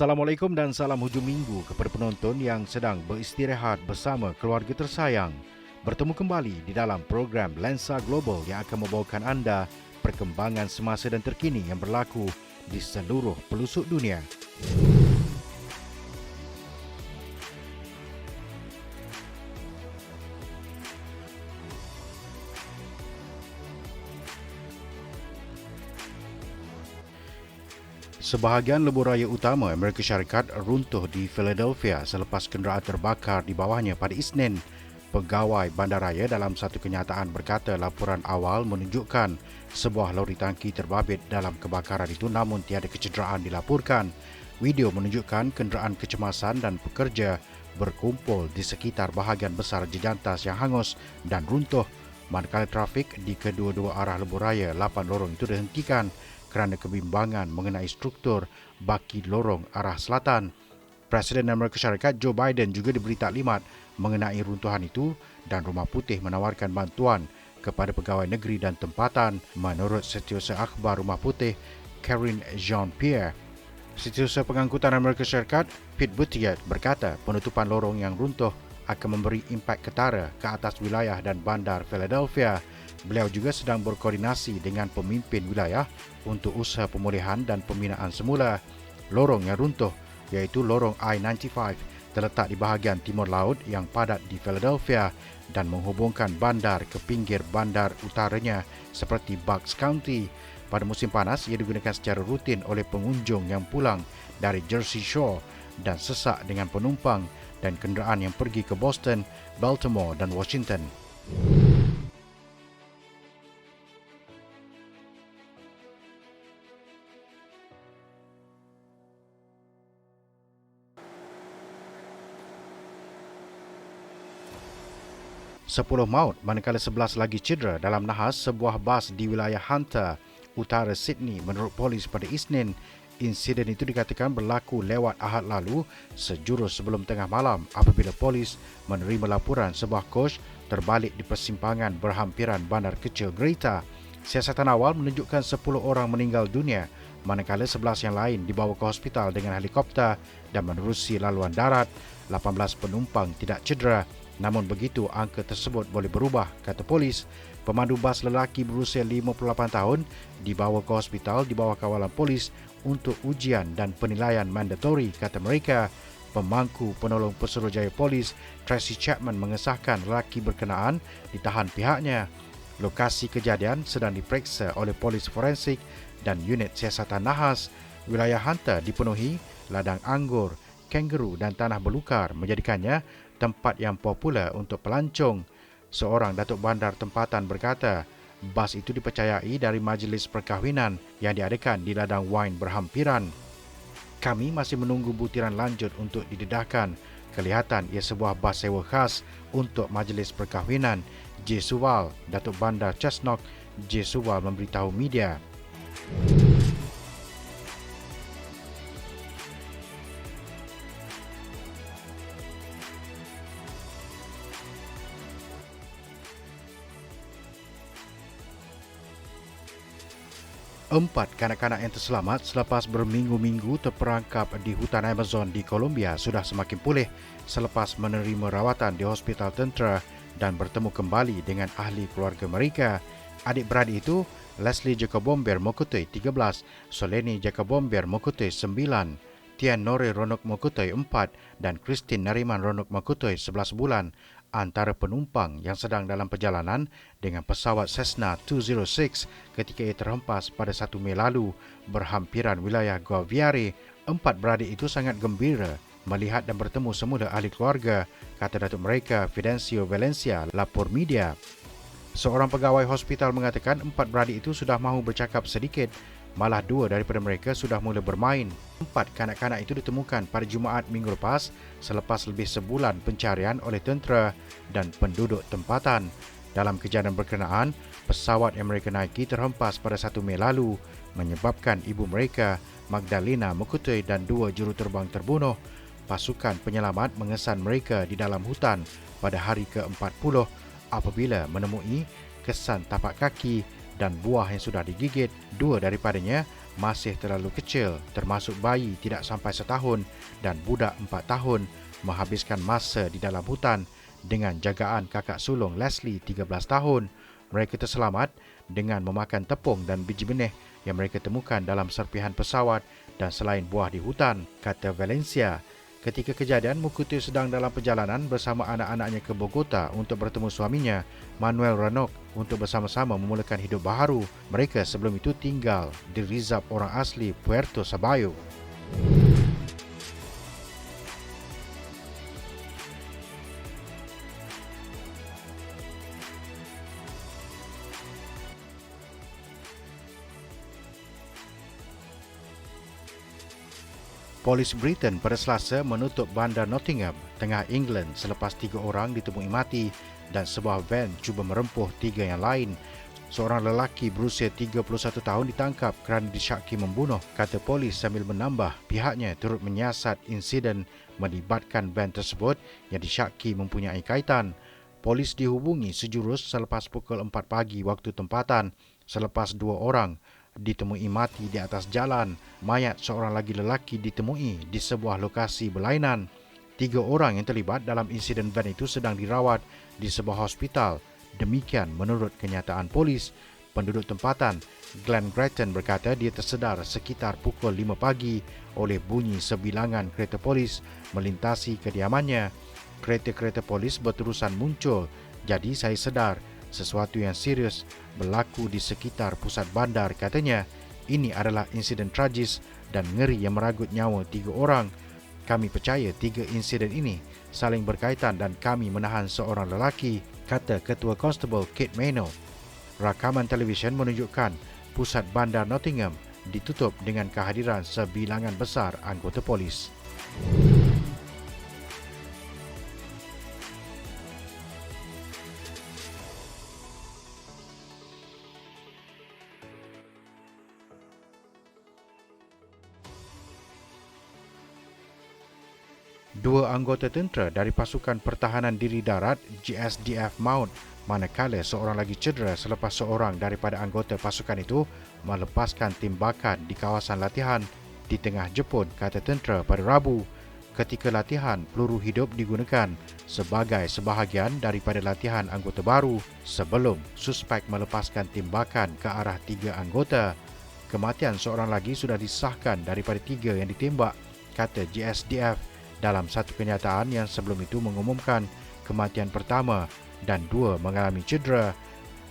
Assalamualaikum dan salam hujung minggu kepada penonton yang sedang beristirahat bersama keluarga tersayang. Bertemu kembali di dalam program Lensa Global yang akan membawakan anda perkembangan semasa dan terkini yang berlaku di seluruh pelosok dunia. Sebahagian lebuh raya utama Amerika Syarikat runtuh di Philadelphia selepas kenderaan terbakar di bawahnya pada Isnin. Pegawai bandaraya dalam satu kenyataan berkata laporan awal menunjukkan sebuah lori tangki terbabit dalam kebakaran itu namun tiada kecederaan dilaporkan. Video menunjukkan kenderaan kecemasan dan pekerja berkumpul di sekitar bahagian besar jejantas yang hangus dan runtuh. Manakala trafik di kedua-dua arah lebuh raya 8 lorong itu dihentikan kerana kebimbangan mengenai struktur baki lorong arah selatan. Presiden Amerika Syarikat Joe Biden juga diberi taklimat mengenai runtuhan itu dan Rumah Putih menawarkan bantuan kepada pegawai negeri dan tempatan, menurut Setiausaha Akhbar Rumah Putih Karine Jean-Pierre. Setiausaha Pengangkutan Amerika Syarikat Pete Buttigieg berkata penutupan lorong yang runtuh akan memberi impak ketara ke atas wilayah dan bandar Philadelphia. Beliau juga sedang berkoordinasi dengan pemimpin wilayah untuk usaha pemulihan dan pembinaan semula. Lorong yang runtuh, iaitu lorong I-95, terletak di bahagian timur laut yang padat di Philadelphia dan menghubungkan bandar ke pinggir bandar utaranya seperti Bucks County. Pada musim panas, ia digunakan secara rutin oleh pengunjung yang pulang dari Jersey Shore dan sesak dengan penumpang dan kenderaan yang pergi ke Boston, Baltimore dan Washington. Sepuluh maut manakala 11 lagi cedera dalam nahas sebuah bas di wilayah Hunter, utara Sydney menurut polis pada Isnin. Insiden itu dikatakan berlaku lewat Ahad lalu sejurus sebelum tengah malam apabila polis menerima laporan sebuah kos terbalik di persimpangan berhampiran bandar kecil Greater. Siasatan awal menunjukkan 10 orang meninggal dunia manakala 11 yang lain dibawa ke hospital dengan helikopter dan menerusi laluan darat. 18 penumpang tidak cedera. Namun begitu, angka tersebut boleh berubah, kata polis. Pemandu bas lelaki berusia 58 tahun dibawa ke hospital di bawah kawalan polis untuk ujian dan penilaian mandatori, kata mereka. Pemangku penolong Pesuruhjaya Polis, Tracy Chapman, mengesahkan lelaki berkenaan ditahan pihaknya. Lokasi kejadian sedang diperiksa oleh polis forensik dan unit siasatan nahas. Wilayah Hunter dipenuhi ladang anggur, kangaroo dan tanah belukar menjadikannya tempat yang popular untuk pelancong. Seorang datuk bandar tempatan berkata, bas itu dipercayai dari majlis perkahwinan yang diadakan di ladang wine berhampiran. Kami masih menunggu butiran lanjut untuk didedahkan. Kelihatan ia sebuah bas sewa khas untuk majlis perkahwinan. J. Suwal, datuk bandar Chestnut, J. Suwal memberitahu media. Empat kanak-kanak yang terselamat selepas berminggu-minggu terperangkap di hutan Amazon di Colombia sudah semakin pulih selepas menerima rawatan di hospital tentera dan bertemu kembali dengan ahli keluarga mereka. Adik-beradik itu, Leslie Jacobomber Mokutoi 13, Soleni Jacobomber Mokutoi 9, Tian Nore Ronok Mokutoi 4 dan Christine Nariman Ronok Mokutoi 11 bulan. Antara penumpang yang sedang dalam perjalanan dengan pesawat Cessna 206 ketika ia terhempas pada 1 Mei lalu berhampiran wilayah Guaviare. Empat beradik itu sangat gembira melihat dan bertemu semula ahli keluarga, kata datuk mereka Fidencio Valencia, lapor media. Seorang pegawai hospital mengatakan empat beradik itu sudah mahu bercakap sedikit, malah 2 daripada mereka sudah mula bermain. 4 kanak-kanak itu ditemukan pada Jumaat minggu lepas selepas lebih sebulan pencarian oleh tentera dan penduduk tempatan. Dalam kejadian berkenaan, pesawat yang mereka naiki terhempas pada 1 Mei lalu, menyebabkan ibu mereka, Magdalena Mokutoi dan 2 juruterbang terbunuh. Pasukan penyelamat mengesan mereka di dalam hutan pada hari ke-40 apabila menemui kesan tapak kaki dan buah yang sudah digigit. 2 daripadanya masih terlalu kecil, termasuk bayi tidak sampai setahun dan budak 4 tahun menghabiskan masa di dalam hutan dengan jagaan kakak sulung Leslie 13 tahun. Mereka terselamat dengan memakan tepung dan biji benih yang mereka temukan dalam serpihan pesawat dan selain buah di hutan, kata Valencia. Ketika kejadian, Mukutu sedang dalam perjalanan bersama anak-anaknya ke Bogota untuk bertemu suaminya, Manuel Renok, untuk bersama-sama memulakan hidup baharu. Mereka sebelum itu tinggal di Rizab orang asli Puerto Sabayo. Polis Britain pada Selasa menutup bandar Nottingham, tengah England selepas 3 orang ditemui mati dan sebuah van cuba merempuh 3 yang lain. Seorang lelaki berusia 31 tahun ditangkap kerana disyaki membunuh, kata polis sambil menambah pihaknya turut menyiasat insiden melibatkan van tersebut yang disyaki mempunyai kaitan. Polis dihubungi sejurus selepas pukul 4 pagi waktu tempatan selepas 2 orang ditemui mati di atas jalan. Mayat seorang lagi lelaki ditemui di sebuah lokasi berlainan. 3 orang yang terlibat dalam insiden van itu sedang dirawat di sebuah hospital. Demikian menurut kenyataan polis. Penduduk tempatan, Glenn Grattan, berkata dia tersedar sekitar pukul 5 pagi oleh bunyi sebilangan kereta polis melintasi kediamannya. Kereta-kereta polis berterusan muncul, jadi saya sedar sesuatu yang serius berlaku di sekitar pusat bandar, katanya. Ini adalah insiden tragis dan ngeri yang meragut nyawa 3 orang. Kami percaya 3 insiden ini saling berkaitan dan kami menahan seorang lelaki, kata Ketua Konstable Kate Mano. Rakaman televisyen menunjukkan pusat bandar Nottingham ditutup dengan kehadiran sebilangan besar anggota polis. Dua anggota tentera dari Pasukan Pertahanan Diri Darat GSDF maut manakala seorang lagi cedera selepas seorang daripada anggota pasukan itu melepaskan tembakan di kawasan latihan di tengah Jepun, kata tentera pada Rabu. Ketika latihan, peluru hidup digunakan sebagai sebahagian daripada latihan anggota baru sebelum suspek melepaskan tembakan ke arah 3 anggota. Kematian seorang lagi sudah disahkan daripada 3 yang ditembak, kata GSDF, dalam satu kenyataan yang sebelum itu mengumumkan kematian pertama dan 2 mengalami cedera.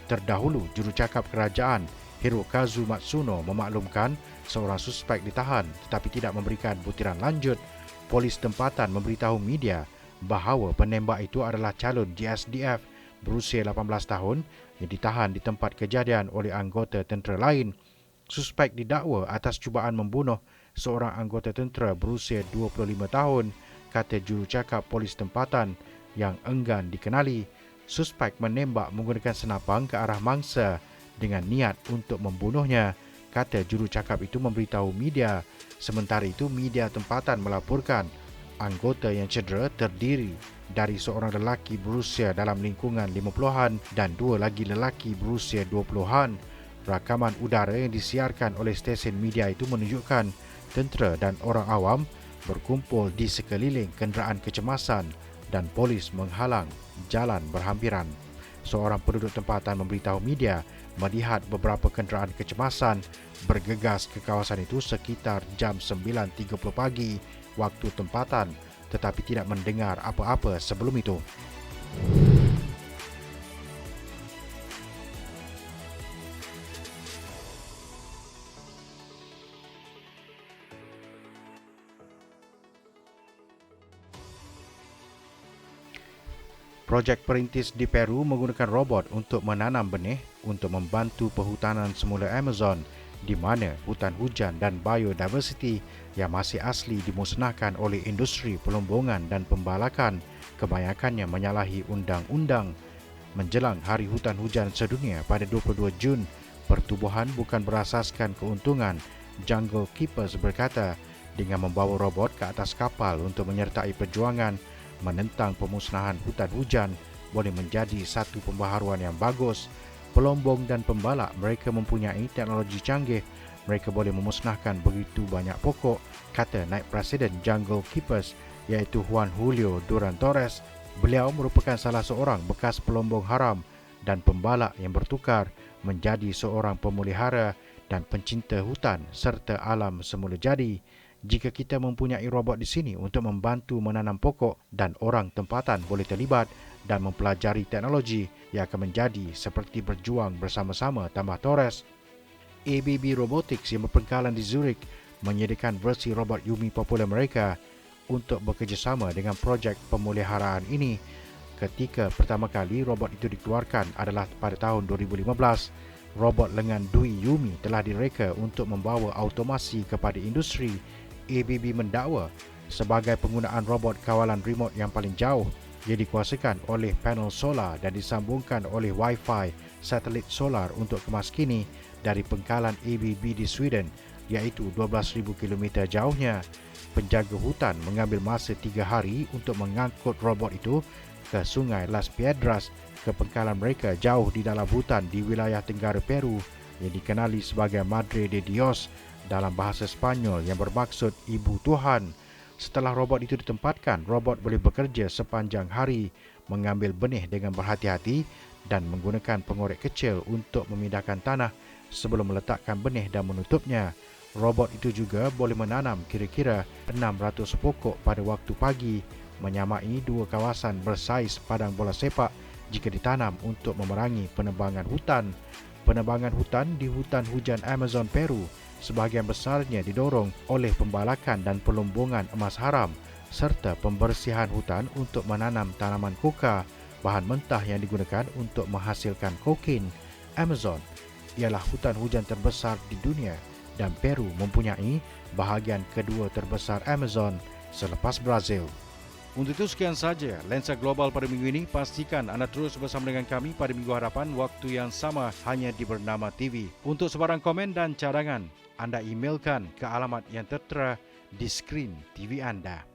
Terdahulu, jurucakap kerajaan Hirokazu Matsuno memaklumkan seorang suspek ditahan tetapi tidak memberikan butiran lanjut. Polis tempatan memberitahu media bahawa penembak itu adalah calon GSDF berusia 18 tahun yang ditahan di tempat kejadian oleh anggota tentera lain. Suspek didakwa atas cubaan membunuh seorang anggota tentera berusia 25 tahun, kata jurucakap polis tempatan yang enggan dikenali. Suspek menembak menggunakan senapang ke arah mangsa dengan niat untuk membunuhnya, kata jurucakap itu memberitahu media. Sementara itu, media tempatan melaporkan anggota yang cedera terdiri dari seorang lelaki berusia dalam lingkungan 50-an dan 2 lagi lelaki berusia 20-an. Rakaman udara yang disiarkan oleh stesen media itu menunjukkan tentera dan orang awam berkumpul di sekeliling kenderaan kecemasan dan polis menghalang jalan berhampiran. Seorang penduduk tempatan memberitahu media melihat beberapa kenderaan kecemasan bergegas ke kawasan itu sekitar jam 9.30 pagi waktu tempatan, tetapi tidak mendengar apa-apa sebelum itu. Projek perintis di Peru menggunakan robot untuk menanam benih untuk membantu perhutanan semula Amazon, di mana hutan hujan dan biodiversity yang masih asli dimusnahkan oleh industri pelombongan dan pembalakan, kebanyakannya menyalahi undang-undang. Menjelang Hari Hutan Hujan Sedunia pada 22 Jun, pertubuhan bukan berasaskan keuntungan Jungle Keepers berkata, dengan membawa robot ke atas kapal untuk menyertai perjuangan menentang pemusnahan hutan hujan boleh menjadi satu pembaharuan yang bagus. Pelombong dan pembalak mereka mempunyai teknologi canggih mereka boleh memusnahkan begitu banyak pokok, kata Naib Presiden Jungle Keepers iaitu Juan Julio Duran Torres. Beliau merupakan salah seorang bekas pelombong haram dan pembalak yang bertukar menjadi seorang pemelihara dan pencinta hutan serta alam semula jadi. Jika kita mempunyai robot di sini untuk membantu menanam pokok dan orang tempatan boleh terlibat dan mempelajari teknologi, ia akan menjadi seperti berjuang bersama-sama, tambah Torres. ABB Robotics yang berpangkalan di Zurich menyediakan versi robot Yumi popular mereka untuk bekerjasama dengan projek pemeliharaan ini. Ketika pertama kali robot itu dikeluarkan adalah pada tahun 2015. Robot lengan Dui Yumi telah direka untuk membawa automasi kepada industri. ABB mendakwa sebagai penggunaan robot kawalan remote yang paling jauh. Ia dikuasakan oleh panel solar dan disambungkan oleh Wi-Fi satelit solar untuk kemas kini dari pangkalan ABB di Sweden, iaitu 12,000 km jauhnya. Penjaga hutan mengambil masa 3 hari untuk mengangkut robot itu ke sungai Las Piedras ke pangkalan mereka jauh di dalam hutan di wilayah tenggara Peru yang dikenali sebagai Madre de Dios dalam bahasa Sepanyol yang bermaksud Ibu Tuhan. Setelah robot itu ditempatkan, robot boleh bekerja sepanjang hari, mengambil benih dengan berhati-hati dan menggunakan pengorek kecil untuk memindahkan tanah sebelum meletakkan benih dan menutupnya. Robot itu juga boleh menanam kira-kira 600 pokok pada waktu pagi, menyamai 2 kawasan bersaiz padang bola sepak jika ditanam untuk memerangi penebangan hutan. Penebangan hutan di hutan hujan Amazon Peru sebahagian besarnya didorong oleh pembalakan dan pelombongan emas haram serta pembersihan hutan untuk menanam tanaman koka, bahan mentah yang digunakan untuk menghasilkan kokain. Amazon ialah hutan hujan terbesar di dunia dan Peru mempunyai bahagian kedua terbesar Amazon selepas Brazil. Untuk itu sekian saja Lensa Global pada minggu ini. Pastikan anda terus bersama dengan kami pada minggu hadapan waktu yang sama hanya di Bernama TV. Untuk sebarang komen dan cadangan, anda emailkan ke alamat yang tertera di skrin TV anda.